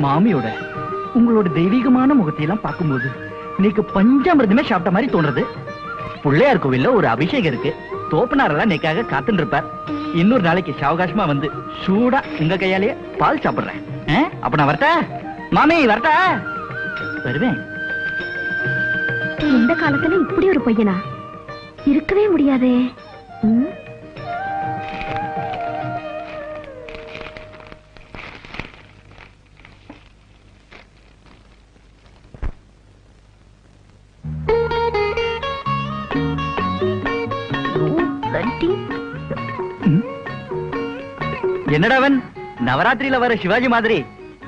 மாமியோட உங்களோட தெய்வீகமான முகத்தையெல்லாம் பார்க்கும்போது நீக்கு பஞ்சாமிரதமே சாப்பிட்ட மாதிரி தோணுறது. பிள்ளையார் கோவில்ல ஒரு அபிஷேகம் இருக்கு. தோப்பனாரெல்லாம் நீக்காக காத்துட்டு இருப்பார். இன்னொரு நாளைக்கு சாவகாசமா வந்து சூடா உங்க கையாலேயே பால் சாப்பிடுறேன். அப்ப நான் வரட்டா மாமி? வரட்டா? வருவேன். இந்த காலத்துல இப்படி ஒரு பையனா? இருக்கவே முடியாதே. என்னடாவன் நவராத்திரியில வர சிவாஜி மாதிரி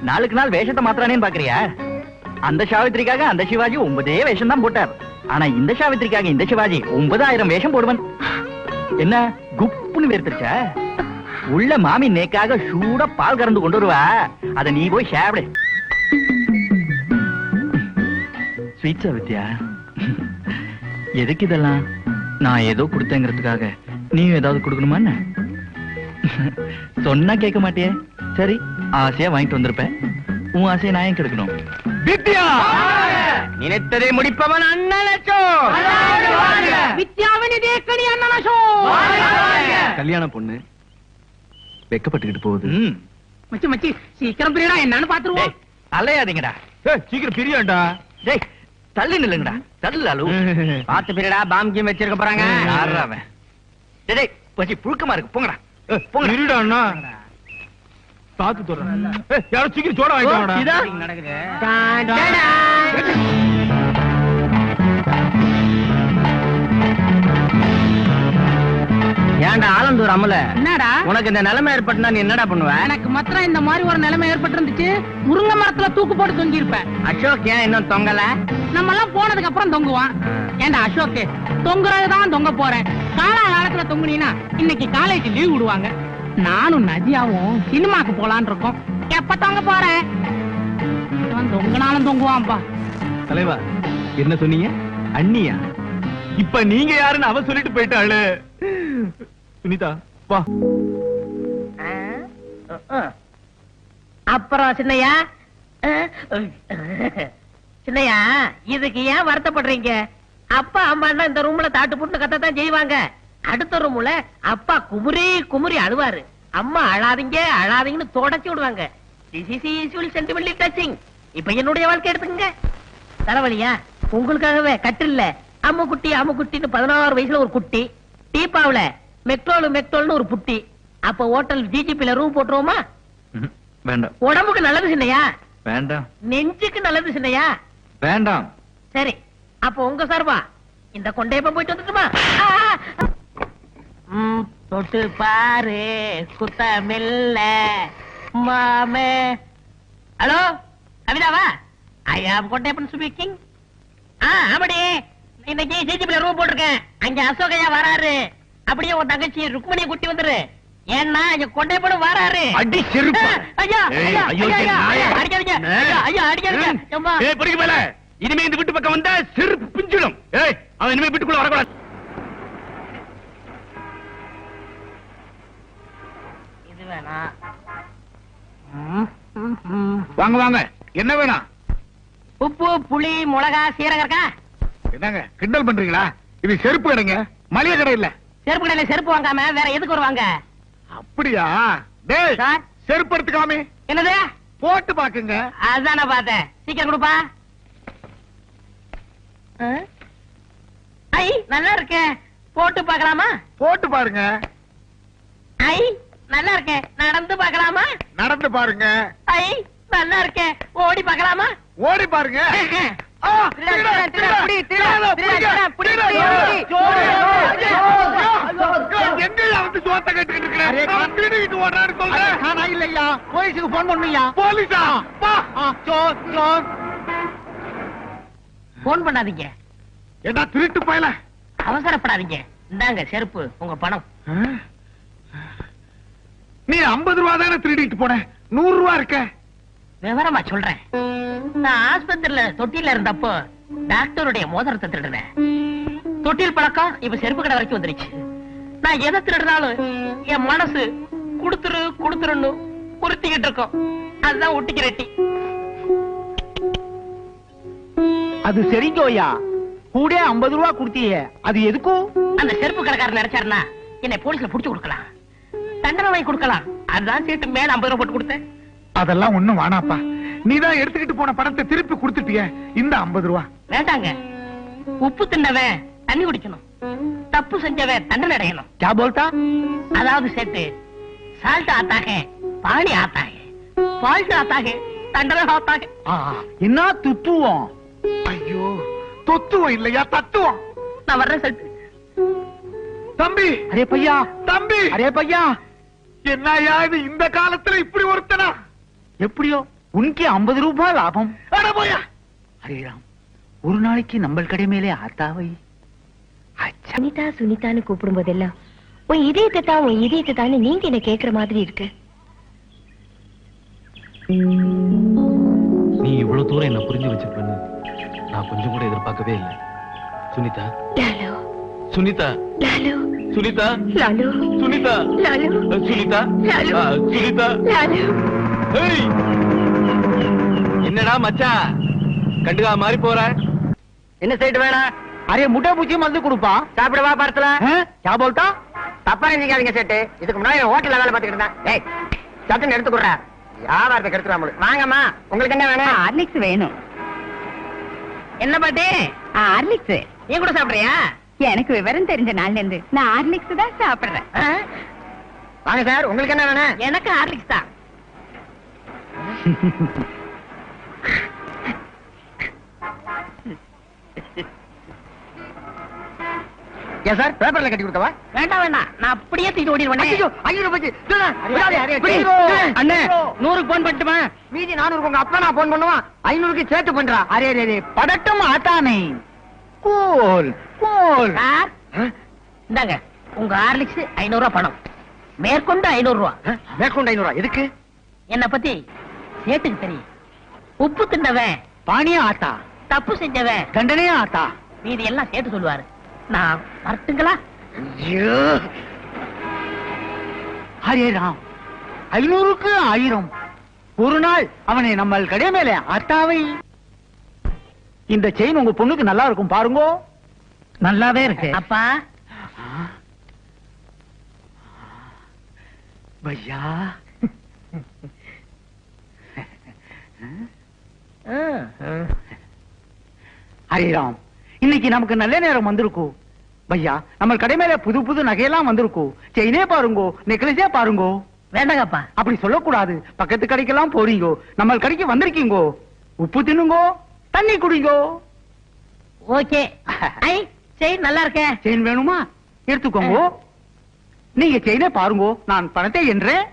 நாளுக்கு நாள் வேஷத்தை மாத்திரானேன்னு பாக்குறியா? அந்த சாவித்திரிக்காக அந்த சிவாஜி 9 வேஷம் தான் போட்டார். ஆனா இந்த சாவித்திரிக்காக இந்த சிவாஜி 9000 வேஷம் போடுவன். என்ன குப்புன்னு வேர்த்திருச்சா? உள்ள மாமி நேக்காக சூட பால் கறந்து கொண்டு வருவா. அத நீ போய் சாப்பிடு. ஸ்வீட் சாவித்யா, எதுக்கு இதெல்லாம்? நான் ஏதோ கொடுத்தேங்கிறதுக்காக நீயும் ஏதாவது கொடுக்கணுமா? சொன்னா கேட்க மாட்டியே. சரி, ஆசையா வாங்கிட்டு வந்திருப்பேன். உன் ஆசையை நான் ஏன் கெடுக்கணும்? வித்யா, நினைத்ததை முடிப்பவன் அண்ணலச்சோ. கல்யாண பொண்ணு வெக்கப்பட்டுக்கிட்டு போகுது. மச்சி மச்சி சீக்கிரம் பிரியடா, என்னன்னு பாத்துருவோம். அலையாதீங்கடா, சீக்கிரம் பிரியாண்டா. டேய் தள்ளி நில்லுங்கடா, தள்ளாலு. பாத்து பிரியடா, பாம்கி வச்சிருக்க போறாங்க. யாராவன்? டேய் பச்சி புழுக்கமா இருக்கு, போங்கடா. போங்க இருடா அண்ணா. பாத்து தோறேன். யாரோ சீக்கிரம் சோடா வாங்கிட்டு வாடா. நடக்குது. ஏன்டா ஆலந்தூர் அமல, என்னடா உனக்கு இந்த நிலைமை ஏற்பட்டுனா நீ என்னடா பண்ணுவ? எனக்கு மாத்திரம் இந்த மாதிரி ஒரு நிலைமை ஏற்பட்டு இருந்துச்சு, முருங்கை மரத்துல தூக்கு போட்டு தொங்கி இருப்பேன். அசோக் ஏன் இன்னும் தொங்கல? நம்ம எல்லாம் போனதுக்கு அப்புறம் தொங்குவான். ஏன்டா அசோக், தொங்குறதுதான் தொங்க போறேன். காலத்துல தொங்குனீனா இன்னைக்கு காலேஜ் லீவ் விடுவாங்க. நானும் நதியாவும் சினிமாக்கு போலான்னு இருக்கோம். எப்ப தொங்க போறேன்? தொங்குனாலும் தொங்குவான்பா. தலைவா என்ன சொன்னீங்க? அண்ணியா? இப்ப நீங்க யாருன்னு அவ சொல்லிட்டு போயிட்டாளு. சுனிதா வா. அப்புறம் சின்னையா, சின்னையா இதுக்கு ஏன் வருத்தப்படுறீங்க? அப்பா அம்மா இந்த ரூம்ல தாட்டு புட்டு கத்தான் செய்வாங்க. அடுத்த ரூம்ல அப்பா குமுறி குமுறி அழுவாரு. அம்மா அழாதீங்க அழாதீங்கன்னு தொடச்சி விடுவாங்க. Sentimentally touching. இப்ப என்னுடைய வாழ்க்கை எடுத்துக்கங்க. தலைவலியா? உங்களுக்காகவே கட்டில்ல அம்மு குட்டின்னு 16 வயசுல ஒரு குட்டி. டீப்பாவுல மெக்டோல்னு ஒரு புட்டி. அப்ப ஹோட்டல் ஜிஜிபில ரூம் போட்டுருவோமா? வேண்டாம். உடம்புக்கு நல்லது சின்னையா? வேண்டாம். நெஞ்சுக்கு நல்லது சின்னையா? வேண்டாம். சரி, அப்ப உங்க சார்பா இந்த கொண்டையப்ப போயிட்டு வந்துட்டுமா? தொட்டு பாரு குத்தமில்ல மாமே. ஹலோ கவிதாவா? ஐ ஆம் கொண்டையப்பன் ஸ்பீக்கிங். ஆமாடி, இன்னைக்கு ஜிஜிபில ரூம் போட்டிருக்கேன். அங்க அசோகையா வராரு. அப்படியே உன் தங்கச்சி ருக்மணியை கூட்டி வந்துரு. ஏன்னா இங்க கொண்டையப்பனும் வராரு. அடி செருப்பு. ஐயா ஐயா ஐயா அடிக்காதீங்க. ஐயா அடிக்காதீங்க. ஏய் பொறுக்கி மேல, இனிமே இந்த வீட்டு பக்கம் வந்தா செருப்பு பிஞ்சிடும். ஏய் அவன் இனிமே வீட்டுக்குள்ள வரக்கூடாது. இது வேணா. வாங்க வாங்க, என்ன வேணும்? உப்பு புளி மிளகா சீரகம் இருக்கா? என்னங்க கிண்டல் பண்றீங்களா? இது செருப்பு கடைங்க, மளிகை கடை இல்ல. செருப்பு கடையில செருப்பு வாங்காம வேற எதுக்கு வருவாங்க? அப்படியா? டேய் சார், செருப்பு எடுத்துக்காமே. என்னது? போட்டு பாக்குங்க. அதான் நான் பார்த்தேன். சீக்கிரம் கொடுப்பா. ஐ நல்லா இருக்கே, போட்டு பார்க்கலாமா? போட்டு பாருங்க. ஐ நல்லா இருக்கே, நடந்து பார்க்கலாமா? நடந்து பாருங்க. ஐ நல்லா இருக்கே, ஓடி பார்க்கலாமா? ஓடி பாருங்க. போன் பண்ணாதீங்க. என்ன திருட்டு போயல? அவசரப்படாதீங்க. இந்தாங்க செருப்பு, உங்க பணம். நீ 50 ரூபா தானே திருடிட்டு போன, 100 ரூபா இருக்க. விவரமா சொல்றேன். நான் ஆஸ்பத்திரியில தொட்டில இருந்தப்போ டாக்டருடைய மோதிரத்தை திருடுனேன். தொட்டில் பழக்கம் இப்ப செருப்பு கடை வரைக்கும் வந்துருச்சு. நான் எதை திருடினாலும் என் மனசு குடுத்துருன்னு குடுத்துருன்னு குறுத்திக்கிட்டு இருக்கோம். அதுதான் ஒட்டிக்கு ரெட்டி. அது சரிங்கோயா, கூட 50 ரூபா கொடுத்தீங்க, அது எதுக்கும்? அந்த செருப்பு கடைக்காரர் நினைச்சாருன்னா என்னை போலீஸ்ல புடிச்சு கொடுக்கலாம், தண்டனை வாங்கி கொடுக்கலாம். அதுதான் சீட்டு மேல 50 ரூபாய் போட்டு கொடுத்தேன். அதெல்லாம் ஒண்ணும் வேணாப்பா, நீதான் எடுத்துக்கிட்டு போன பணத்தை திருப்பி கொடுத்துட்டிய, இந்த 50 ரூபா வேண்டாங்க. உப்பு தின்னவன் தண்ணி குடிக்கணும், தப்பு செஞ்சவன் தண்டனை அடையணும். क्या बोलता? அதாவது சேட்டு, சால்ட் ஆத்தாக பாணி ஆத்தாக, ஃபால்ட் ஆத்தாக தண்டனை ஆத்தாக. என்ன துத்துவோம்? ஐயோ, தொத்துவோம் இல்லையா, தத்துவம். நான் வர்றேன் சேட்டு. தம்பி, அரே பையா, தம்பி, அரே பையா, என்னையா இது இந்த காலத்துல இப்படி ஒருத்தனா? எப்படியோ உனக்கு 50 ரூபாய் லாபம். அட போயா. அரே ராம், ஒரு நாளைக்கு நம்ம கடை மேலே ஆத்தாவை. சுனிதா சுனிதான்னு கூப்பிடும் போதெல்லாம் உன் இதயத்தை தான் உன் இதயத்தை தானே நீங்க என்ன கேக்குற மாதிரி இருக்கு. நீ இவ்வளவு தூரம் என்ன புரிஞ்சு வச்சிருப்பேன்னு நான் கொஞ்சம் கூட எதிர்பார்க்கவே இல்லை. சுனிதா, லாலு, சுனிதா, லாலு, சுனிதா, லாலு, சுனிதா, லாலு, சுனிதா, லாலு, சுனிதா. லாலு. ஏய், என்னடா மச்சான் கண்டுகா மாறி போற? என்ன சைடு வேணா? அரே முட்டை பூச்சி மருந்து கொடுப்பா. சாப்பிடவா படத்துல? क्या बोलता? தப்பா நினைக்காதீங்க சேட்டு, இதுக்கு முன்னாடி ஹோட்டல்ல வேலை பார்த்துக்கிட்டு இருந்தேன். ஏய், சட்டுன்னு எடுத்து கொடுறா, வியாபாரத்தை கெடுத்துறாம. வாங்கம்மா, உங்களுக்கு என்ன வேணும்? ஹார்லிக்ஸ் வேணும். என்ன பாட்டி, ஹார்லிக்ஸ் நீ கூட சாப்பிடுறியா? எனக்கு விவரம் தெரிஞ்ச நாள்ல இருந்து நான் ஹார்லிக்ஸ் தான் சாப்பிடுறேன். வாங்க சார், உங்களுக்கு என்ன வேணும்? எனக்கு ஹார்லிக்ஸ் தான். ஏன் சார், பேப்பர்ல கட்டி கொடுத்தவா? வேண்டாம் வேண்டாம், நான் அப்படியே தூக்கி ஓடிடுவேன். ஐயோ, 500 போச்சு. அண்ணே, 100க்கு போன் பண்ணட்டுமா? மீதி 400 உங்க அப்பா நான் போன் பண்ணுவான், 500க்கு சேர்த்து பண்றா. அரே ரே படட்டும் ஆத்தானே. Cool cool. சார், இந்தாங்க உங்க ஹார்லிக்ஸ் 500 ரூபாய் பணம், மேற்கொண்டு 500 ரூபாய். மேற்கொண்டு 500 எதுக்கு? என்ன பத்தி சேட்டுக்கு தெரியும். உப்பு தின்னவன் பானியா ஆத்தா, தப்பு செஞ்சவன் தண்டனையா ஆத்தா. மீதி எல்லாம் சேட்டு சொல்லுவாரு. நான் வரட்டுங்களா? ஐயோ, அரே ராம், 500க்கு 1000. ஒரு நாள் அவனை நம்ம கடை மேலே ஆத்தாவை. இந்த செயின் உங்க பொண்ணுக்கு நல்லா இருக்கும் பாருங்க. நல்லாவே இருக்கு அப்பா. பையா, அரே ராம், இன்னைக்கு நமக்கு நல்ல நேரம் வந்திருக்கும். பையா, நம்ம கடை மேல புது புது நகையெல்லாம் வந்திருக்கும். செயினே பாருங்கோ, நெக்லஸே பாருங்கோ. வேண்டாங்கப்பா. அப்படி சொல்லக்கூடாது, பக்கத்து கடைக்கெல்லாம் போறீங்கோ, நம்ம கடைக்கு வந்திருக்கீங்கோ. உப்பு தின்னுங்கோ, தண்ணி குடிங்கோ. ஓகே. ஐ, செயின் நல்லா இருக்கே. செயின் வேணுமா? எடுத்துக்கோங்க. நீங்க செயினே பாருங்கோ, நான் பணத்தை என்றேன்.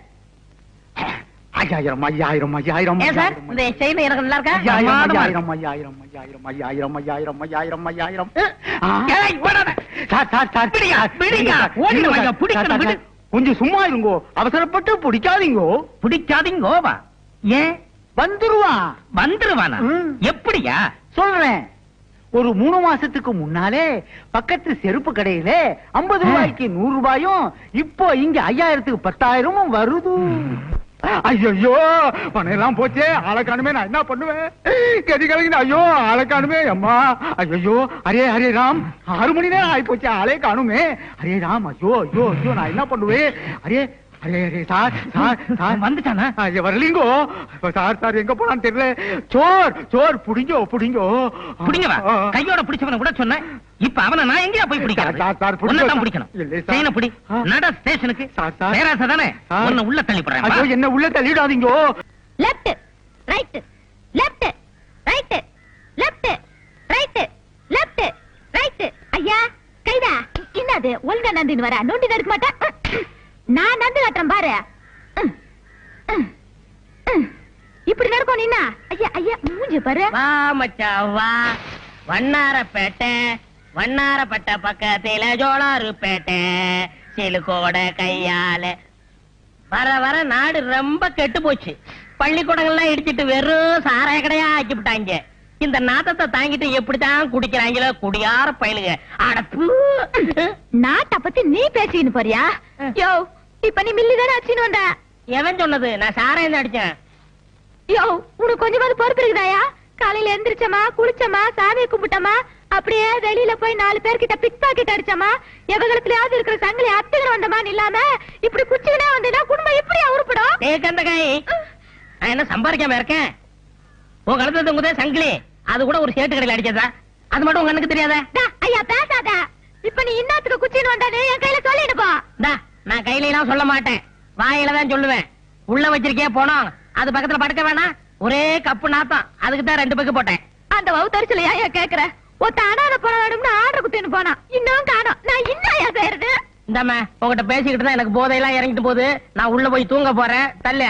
5000 5000 5000. ஏன் சார், இந்த செயின் எனக்கு நல்லா இருக்கா? 5000 5000 5000 5000 5000 5000 5000. ஏய், ஓடாத. சார் சார் சார், பிடிங்க, பிடிங்க. ஓடிடு வாங்க, பிடிக்கணும், விடு. கொஞ்சம் சும்மா இருங்கோ, அவசரப்பட்டு பிடிக்காதீங்கோ. பிடிக்காதீங்கோவா? ஏன்? வந்துருவா. வந்துருவானா? எப்படியா? சொல்றேன். ஒரு 3 மாசத்துக்கு முன்னாலே பக்கத்து செருப்பு கடையில 50 ரூபாய்க்கு 100 ரூபாயும், இப்போ இங்க 5000க்கு 10,000 வருது. ஐயோ, பணம் எல்லாம் போச்சே, ஆளை காணுமே, நான் என்ன பண்ணுவேன்? கதி கலங்கின. ஐயோ, ஆளை காணுமே அம்மா. ஐயோ, அரே ஹரே ராம், 6 மணி நேரம் ஆயி போச்சு, ஆளே காணுமே. அரே ராம், ஐயோ ஐயோ ஐயோ, நான் என்ன பண்ணுவேன்? Array array array sir sir sir, வந்துட்டானா? வரலீங்கோ சார். சார் எங்க போனான்னு தெரியல. சோர் சோர், புடிங்கோ புடிங்கோ. பிடிங்கவா? கையோட பிடிச்சவன கூட சொன்னேன். இப்ப அவனை நான் எங்கயா போய் பிடிக்கிறேன்? சார், சார், பிடிங்க. உன்னை தான் பிடிக்கணும். இல்லை, சார். செயினை பிடி, நட ஸ்டேஷனுக்கு. Sir, sir. பேராசை தானே, சார். உன்னை உள்ள தள்ளி போடுறேன். ஐயோ, என்ன உள்ள தள்ளிடாதீங்கோ. Left right left right left right left right. ஐயா கைதா, என்னது ஒழுங்கா நந்தின்னு வர? நோண்டி இருக்க மாட்டேன், நான் நந்து காட்டுறேன் பாரு. இப்படி நடக்கும் நின்னா. ஐயா ஐயா, மூஞ்சி பாரு. வா மச்சான் வா, வண்ணாரப்பேட்டை, வண்ணாரப்பட்ட பக்கத்தில ஜோளாருப்பேட்டை, சிலுக்கோட கையால. வர வர நாடு ரொம்ப கெட்டு போச்சு. பள்ளிக்கூடங்கள்லாம் இடிச்சிட்டு வெறும் சாராய கடையா ஆக்கி விட்டாங்க. இந்த நாத்தத்தை தாங்கிட்டு எப்படித்தான் குடிக்கிறாங்களோ குடியார பயலுங்க. அடப்பு, நாட்டை பத்தி நீ பேசின்னு போறியா? யோ, இப்ப நீ மில்லி தானே அச்சின்னு வந்த. எவன் சொன்னது? நான் சாராயம் தான் அடிச்சேன். யோ உனக்கு கொஞ்சமாவது பொறுப்பு இருக்குதாயா? காலையில எந்திரிச்சமா, குளிச்சமா, சாமியை கும்பிட்டமா, அப்படியே வெளியில போய் 4 பேர்கிட்ட பிக் பாக்கெட் அடிச்சமா, எவகலத்திலயாவது இருக்கிற சங்கிலி அத்துக்கிற வந்தமான்னு இல்லாம இப்படி குச்சிக்கிட்டே வந்தீங்கன்னா குடும்பம் எப்படியா உருப்படும்? கந்தகாய், நான் என்ன சம்பாதிக்காம இருக்கேன்? உன் கழுத்துல தொங்குதே சங்கிலி, அது கூட ஒரு சேட்டு கடையில் அடிச்சதா? அது மட்டும் உங்க கண்ணுக்கு தெரியாதா? ஐயா பேசாத. இப்ப நீ இன்னத்துக்கு குச்சின்னு வந்தானே என் கையில சொல்லிடு போ. நான் கையில எல்லாம் சொல்ல மாட்டேன், வாயில தான் சொல்லுவேன். உள்ள வச்சிருக்கே போனோம், அது பக்கத்துல படுக்க வேணாம், ஒரே கப்பு நாத்தம். அதுக்கு தான் 2 பக்கு போட்டேன். அந்த வவுத்தரிச்சலையா ஏன் கேக்குற? ஒத்த அனாத போன வேணும்னு ஆர்டர் குத்தின்னு போனா, இன்னும் காணோம். நான் இன்னும் செய்யறது? இந்தாம உங்ககிட்ட பேசிக்கிட்டு தான் எனக்கு போதையெல்லாம் இறங்கிட்டு போகுது. நான் உள்ள போய் தூங்க போறேன். தல்ல